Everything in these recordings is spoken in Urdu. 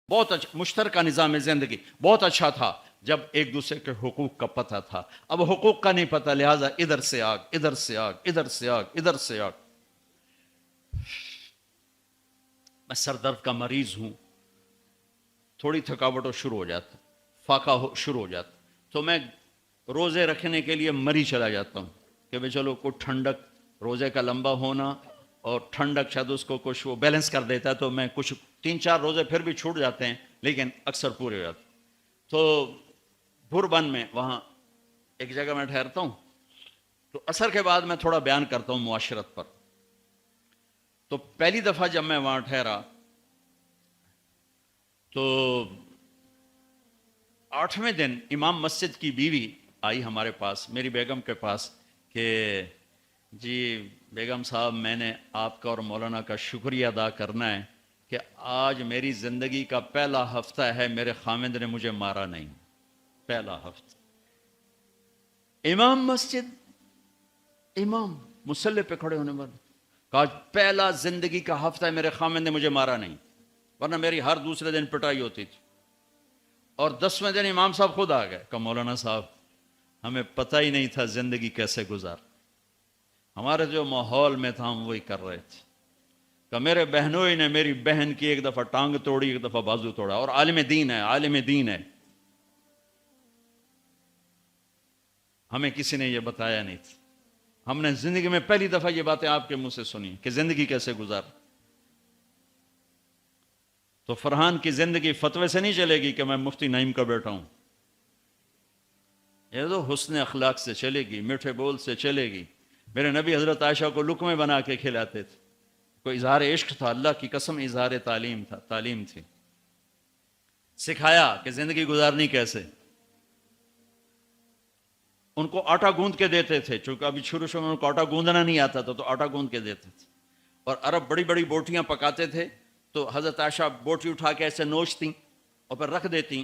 بہت اچھا مشترکہ نظام زندگی بہت اچھا تھا جب ایک دوسرے کے حقوق کا پتہ تھا. اب حقوق کا نہیں پتہ، لہٰذا ادھر سے آگ، ادھر سے آگ، ادھر سے آگ، ادھر سے آگ. میں سر درد کا مریض ہوں، تھوڑی تھکاوٹ ہو شروع ہو جاتا، فاقہ شروع ہو جاتا، تو میں روزے رکھنے کے لیے مری چلا جاتا ہوں کہ بھئی چلو کوئی ٹھنڈک، روزے کا لمبا ہونا اور ٹھنڈک شاید اس کو کچھ وہ بیلنس کر دیتا ہے. تو میں کچھ 3-4 روزے پھر بھی چھوٹ جاتے ہیں لیکن اکثر پورے ہو جاتے. تو بھربن میں وہاں ایک جگہ میں ٹھہرتا ہوں، تو عصر کے بعد میں تھوڑا بیان کرتا ہوں معاشرت پر. تو پہلی دفعہ جب میں وہاں ٹھہرا تو 8ویں دن امام مسجد کی بیوی آئی ہمارے پاس، میری بیگم کے پاس، کہ جی بیگم صاحب میں نے آپ کا اور مولانا کا شکریہ ادا کرنا ہے کہ آج میری زندگی کا پہلا ہفتہ ہے میرے خامند نے مجھے مارا نہیں. پہلا ہفتہ امام مسجد، امام مصلی پہ کھڑے ہونے والے، کہا پہلا زندگی کا ہفتہ ہے میرے خامند نے مجھے مارا نہیں، ورنہ میری ہر دوسرے دن پٹائی ہوتی تھی. اور 10ویں دن امام صاحب خود آ گئے، کہا مولانا صاحب ہمیں پتہ ہی نہیں تھا زندگی کیسے گزار، ہمارے جو ماحول میں تھا ہم وہی کر رہے تھے. کہ میرے بہنوئی نے میری بہن کی ایک دفعہ ٹانگ توڑی، ایک دفعہ بازو توڑا، اور عالم دین ہے، عالم دین ہے. ہمیں کسی نے یہ بتایا نہیں تھا، ہم نے زندگی میں پہلی دفعہ یہ باتیں آپ کے منہ سے سنی کہ زندگی کیسے گزار. تو فرحان کی زندگی فتوے سے نہیں چلے گی کہ میں مفتی نعیم کا بیٹا ہوں، یہ تو حسن اخلاق سے چلے گی، میٹھے بول سے چلے گی. میرے نبی حضرت عائشہ کو لقمے بنا کے کھلاتے تھے، کوئی اظہار عشق تھا، اللہ کی قسم اظہار تعلیم تھی. سکھایا کہ زندگی گزارنی کیسے. ان کو آٹا گوندھ کے دیتے تھے، چونکہ ابھی شروع میں ان کو آٹا گوندنا نہیں آتا تھا، تو آٹا گوندھ کے دیتے تھے. اور عرب بڑی بڑی بوٹیاں پکاتے تھے، تو حضرت عائشہ بوٹی اٹھا کے ایسے نوچتیں اور پھر رکھ دیتیں.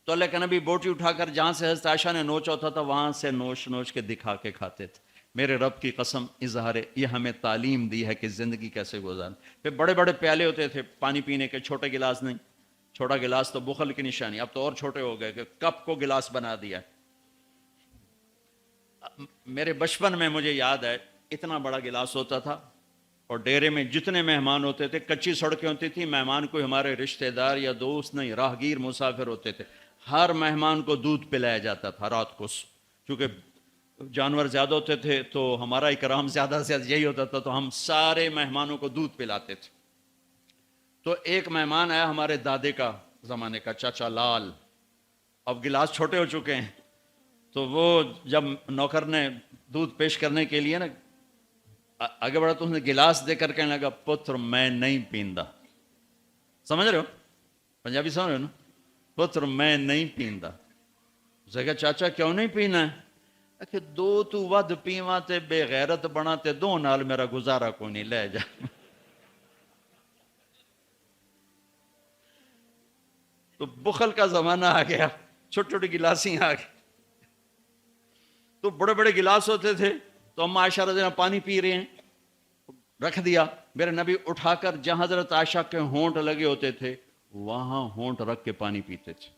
تو اللہ کے نبی بوٹی اٹھا کر جہاں سے حضرت عائشہ نے نوچا ہوتا تھا وہاں سے نوچ کے دکھا کے کھاتے تھے. میرے رب کی قسم اظہار یہ ہمیں تعلیم دی ہے کہ زندگی کیسے گزارنا. پھر بڑے بڑے پیالے ہوتے تھے پانی پینے کے، چھوٹے گلاس نہیں. چھوٹا گلاس تو بخل کی نشانی، اب تو اور چھوٹے ہو گئے کہ کپ کو گلاس بنا دیا. میرے بچپن میں مجھے یاد ہے اتنا بڑا گلاس ہوتا تھا، اور ڈیرے میں جتنے مہمان ہوتے تھے، کچی سڑکیں ہوتی تھی، مہمان کوئی ہمارے رشتہ دار یا دوست نہیں، راہگیر مسافر ہوتے تھے، ہر مہمان کو دودھ پلایا جاتا تھا رات کو. چونکہ جانور زیادہ ہوتے تھے تو ہمارا اکرام زیادہ سے زیادہ یہی ہوتا تھا، تو ہم سارے مہمانوں کو دودھ پلاتے تھے. تو ایک مہمان آیا ہمارے دادے کا زمانے کا، چاچا لال. اب گلاس چھوٹے ہو چکے ہیں، تو وہ جب نوکر نے دودھ پیش کرنے کے لیے نا آگے بڑھا تو اس نے گلاس دے کر کہنے لگا پتر میں نہیں پیندا. سمجھ رہے ہو پنجابی سمجھ رہے ہو نا؟ پتر میں نہیں پیندا. اسے کہا چاچا کیوں نہیں پینا ہے؟ کہ دو تو ود پیواں تے بے غیرت بنا تے دو نال میرا گزارا کو نہیں، لے جا. تو بخل کا زمانہ آ گیا، چھوٹی چھوٹی گلاسیں آ گئی. تو بڑے بڑے گلاس ہوتے تھے، تو اما عائشہ رضی اللہ عنہا پانی پی رہے ہیں، رکھ دیا. میرے نبی اٹھا کر جہاں حضرت عائشہ کے ہونٹ لگے ہوتے تھے وہاں ہونٹ رکھ کے پانی پیتے تھے.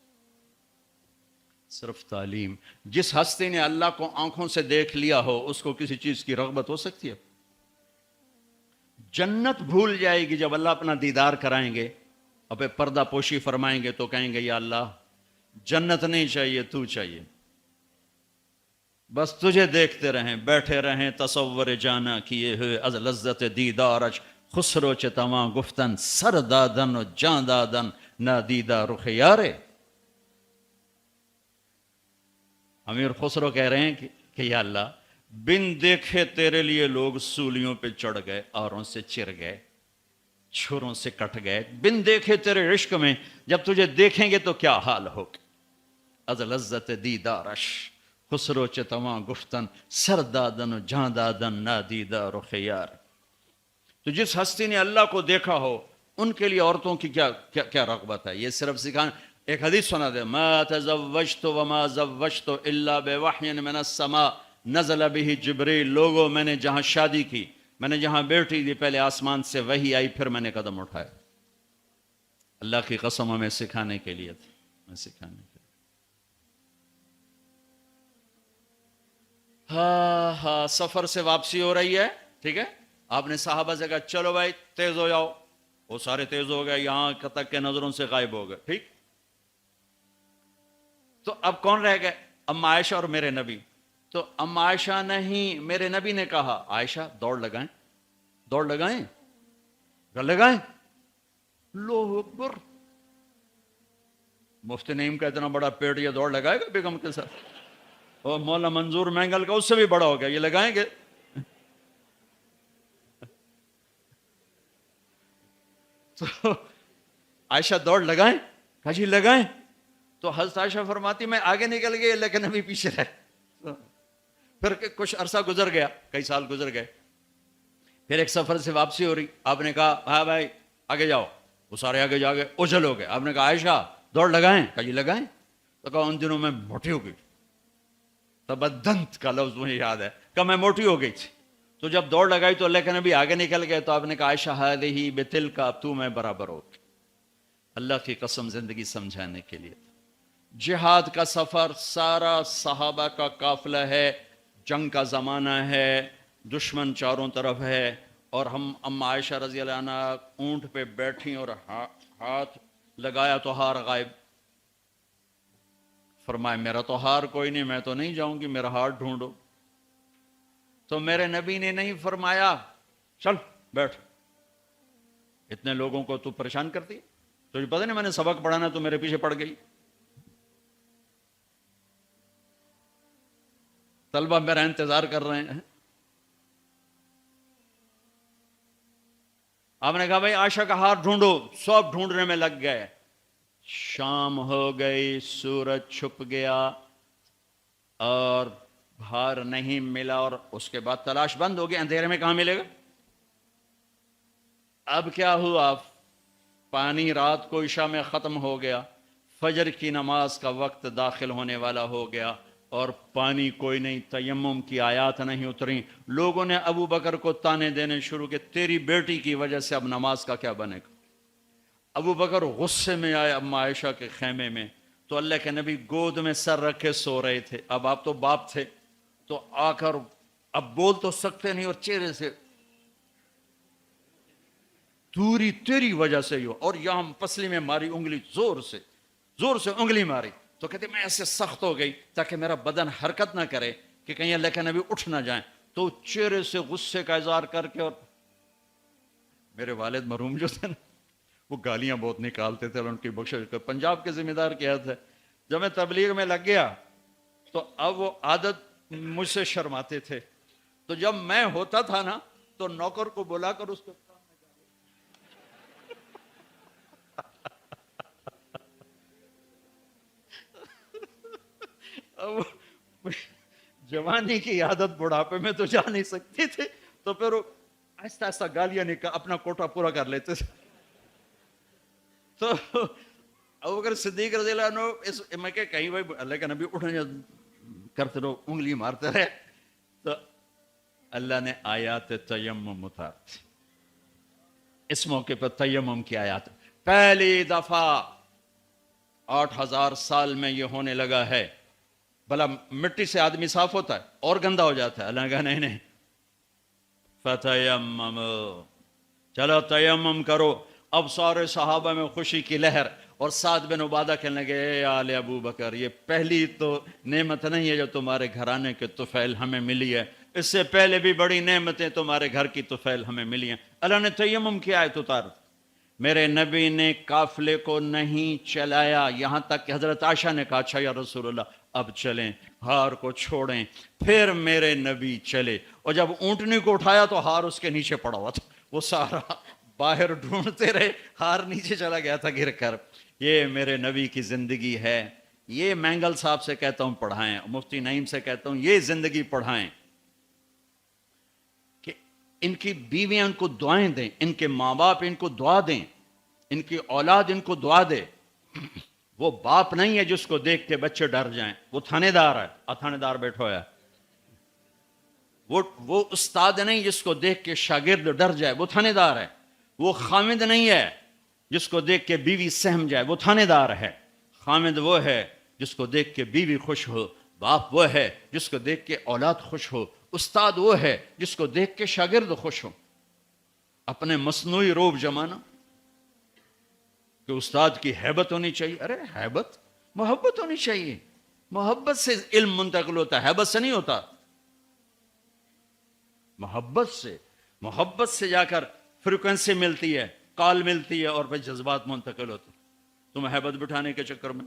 صرف تعلیم. جس ہستی نے اللہ کو آنکھوں سے دیکھ لیا ہو اس کو کسی چیز کی رغبت ہو سکتی ہے؟ جنت بھول جائے گی جب اللہ اپنا دیدار کرائیں گے، اب پردہ پوشی فرمائیں گے تو کہیں گے یا اللہ جنت نہیں چاہیے، تو چاہیے، بس تجھے دیکھتے رہیں، بیٹھے رہیں تصور جانا کیے ہوئے از لذت دیدارش، خسرو چتواں گفتن سر دادن و جان دادن نادیدہ رخ یارے. امیر خسرو کہہ رہے ہیں کہ یا اللہ بن دیکھے تیرے لیے لوگ سولیوں پہ چڑھ گئے، آروں سے چر گئے، چھروں سے کٹ گئے، بن دیکھے تیرے عشق میں جب تجھے دیکھیں گے تو کیا حال ہوگا. از لذت دیدارش خسرو چتواں گفتن سر دادن و جان دادن نادیدہ رخ یار. تو جس ہستی نے اللہ کو دیکھا ہو ان کے لیے عورتوں کی کیا رغبت ہے. یہ صرف سکھانا. ایک حدیث سنا دے، ما تزوجت وما زوجت الا بوحی من السماء نزل به جبریل. لوگوں میں نے جہاں شادی کی، میں نے جہاں بیٹی دی، پہلے آسمان سے وحی آئی، پھر میں نے قدم اٹھائے. اللہ کی قسم ہمیں سکھانے کے لیے تھا، ہمیں سکھانے کے لیے۔ ہاں ہاں، سفر سے واپسی ہو رہی ہے، ٹھیک ہے، آپ نے صحابہ سے کہا چلو بھائی تیز ہو جاؤ، وہ سارے تیز ہو گئے، یہاں تک کے نظروں سے غائب ہو گئے، ٹھیک۔ تو اب کون رہ گئے؟ اما عائشہ اور میرے نبی۔ تو اما عائشہ نہیں، میرے نبی نے کہا عائشہ دوڑ لگائیں، دوڑ لگائیں، لگائیں۔ اللہ اکبر، مفتی نعیم کا اتنا بڑا پیٹ، یہ دوڑ لگائے گا بیگم کے ساتھ؟ اور مولانا منظور مینگل کا اس سے بھی بڑا ہو گیا، یہ لگائیں گے؟ تو عائشہ دوڑ لگائیں، کہا جی لگائیں۔ تو حضرت عائشہ فرماتی میں آگے نکل گئی لیکن نبی پیچھے رہے۔ پھر کچھ عرصہ گزر گیا، کئی سال گزر گئے، پھر ایک سفر سے واپسی ہو رہی، آپ نے کہا ہاں بھائی آگے جاؤ، وہ سارے آگے جا گئے، اجل ہو گئے۔ آپ نے کہا عائشہ دوڑ لگائیں، کہا جی لگائیں۔ تو کہا ان دنوں میں موٹی ہو گئی، تبدنت کا لفظ مجھے یاد ہے، کہ میں موٹی ہو گئی تھی، تو جب دوڑ لگائی تو اللہ کے نبی آگے نکل گئے، تو آپ نے کہا عائشہ ہذہ بتلک، اب تو میں برابر ہو گئی۔ اللہ کی قسم زندگی سمجھانے کے لیے۔ جہاد کا سفر سارا صحابہ کا قافلہ ہے، جنگ کا زمانہ ہے، دشمن چاروں طرف ہے، اور ہم اما عائشہ رضی اللہ عنہ اونٹ پہ بیٹھی اور ہاتھ لگایا تو ہار غائب۔ فرمایا میرا تو ہار کوئی نہیں، میں تو نہیں جاؤں گی، میرا ہار ڈھونڈو۔ تو میرے نبی نے نہیں فرمایا چل بیٹھ، اتنے لوگوں کو تو پریشان کرتی، تجھے پتہ نہیں میں نے سبق پڑھانا تو میرے پیچھے پڑ گئی، طلبہ میرا انتظار کر رہے ہیں۔ آپ نے کہا بھائی عائشہ کا ہار ڈھونڈو، سب ڈھونڈنے میں لگ گئے، شام ہو گئی، سورج چھپ گیا اور ہار نہیں ملا، اور اس کے بعد تلاش بند ہو گئی، اندھیرے میں کہاں ملے گا؟ اب کیا ہوا؟ پانی رات کو عشاء میں ختم ہو گیا، فجر کی نماز کا وقت داخل ہونے والا ہو گیا، اور پانی کوئی نہیں، تیمم کی آیات نہیں اتری۔ لوگوں نے ابو بکر کو تانے دینے شروع کہ تیری بیٹی کی وجہ سے اب نماز کا کیا بنے گا؟ ابو بکر غصے میں آئے اما عائشہ کے خیمے میں، تو اللہ کے نبی گود میں سر رکھے سو رہے تھے، اب آپ تو باپ تھے، تو آ کر اب بول تو سکتے نہیں، اور چہرے سے دوری تیری وجہ سے ہو، اور یہاں پسلی میں ماری انگلی، زور سے انگلی ماری، تو کہتے میں ایسے سخت ہو گئی تاکہ میرا بدن حرکت نہ کرے کہ کہیں اللہ کے نبی اٹھ نہ جائیں، تو چہرے سے غصے کا اظہار کر کے، اور میرے والد مرحوم جو تھے نا وہ گالیاں بہت نکالتے تھے، اور ان کی بخشش پنجاب کے ذمہ دار کیا تھے، جب میں تبلیغ میں لگ گیا تو اب وہ عادت مجھ سے شرماتے تھے، تو جب میں ہوتا تھا نا تو نوکر کو بلا کر اس کو اب جوانی کی عادت بڑھاپے میں تو جا نہیں سکتی تھی، تو پھر وہ آہستہ آہستہ گالیاں نکال اپنا کوٹا پورا کر لیتے تھے۔ تو ابوبکر صدیق رضی اللہ عنہ میں کہ کہیں بھائی اللہ کا نبی اٹھنے کرتے رہو، انگلی مارتے رہے، تو اللہ نے آیات تیمم اتار دی۔ اس موقع پر تیمم کی آیات پہلی دفعہ 8000 سال میں یہ ہونے لگا ہے۔ بھلا مٹی سے آدمی صاف ہوتا ہے اور گندا ہو جاتا ہے؟ اللہ نے کہا نہیں نہیں، فتیمم، چلو تیمم کرو۔ اب سارے صحابہ میں خوشی کی لہر، اور سعد بن عبادہ کہنے لگے اے آل ابو بکر، یہ پہلی تو نعمت نہیں ہے جو تمہارے گھرانے کے طفیل ہمیں ملی ہے، اس سے پہلے بھی بڑی نعمتیں تمہارے گھر کی طفیل ہمیں ملی ہیں۔ اللہ نے تیمم کی آیت اتار دی۔ میرے نبی نے قافلے کو نہیں چلایا، یہاں تک کہ حضرت عائشہ نے کہا اچھا یا رسول اللہ اب چلیں، ہار کو چھوڑیں۔ پھر میرے نبی چلے، اور جب اونٹنی کو اٹھایا تو ہار اس کے نیچے پڑا ہوا تھا، وہ سارا باہر ڈھونڈتے رہے، ہار نیچے چلا گیا تھا گر کر۔ یہ میرے نبی کی زندگی ہے، یہ مینگل صاحب سے کہتا ہوں پڑھائیں، مفتی نعیم سے کہتا ہوں یہ زندگی پڑھائیں، کہ ان کی بیویاں ان کو دعائیں دیں، ان کے ماں باپ ان کو دعا دیں، ان کی اولاد ان کو دعا دے۔ وہ باپ نہیں ہے جس کو دیکھ کے بچے ڈر جائیں، وہ تھانے دار ہے، تھانے دار بیٹھو ہے۔ وہ استاد نہیں جس کو دیکھ کے شاگرد ڈر جائے، وہ تھانے دار ہے۔ وہ خامد نہیں ہے جس کو دیکھ کے بیوی سہم جائے وہ تھانے دار ہے، خامد وہ ہے جس کو دیکھ کے بیوی خوش ہو، باپ وہ ہے جس کو دیکھ کے اولاد خوش ہو، استاد وہ ہے جس کو دیکھ کے شاگرد خوش ہو۔ اپنے مصنوعی روب جمانا کہ استاد کی ہیبت ہونی چاہیے، ارے ہیبت، محبت ہونی چاہیے، محبت سے علم منتقل ہوتا ہے، ہیبت سے نہیں ہوتا، محبت سے جا کر فریکوینسی ملتی ہے، کال ملتی ہے اور پھر جذبات منتقل ہوتے، تم ہیبت بٹھانے کے چکر میں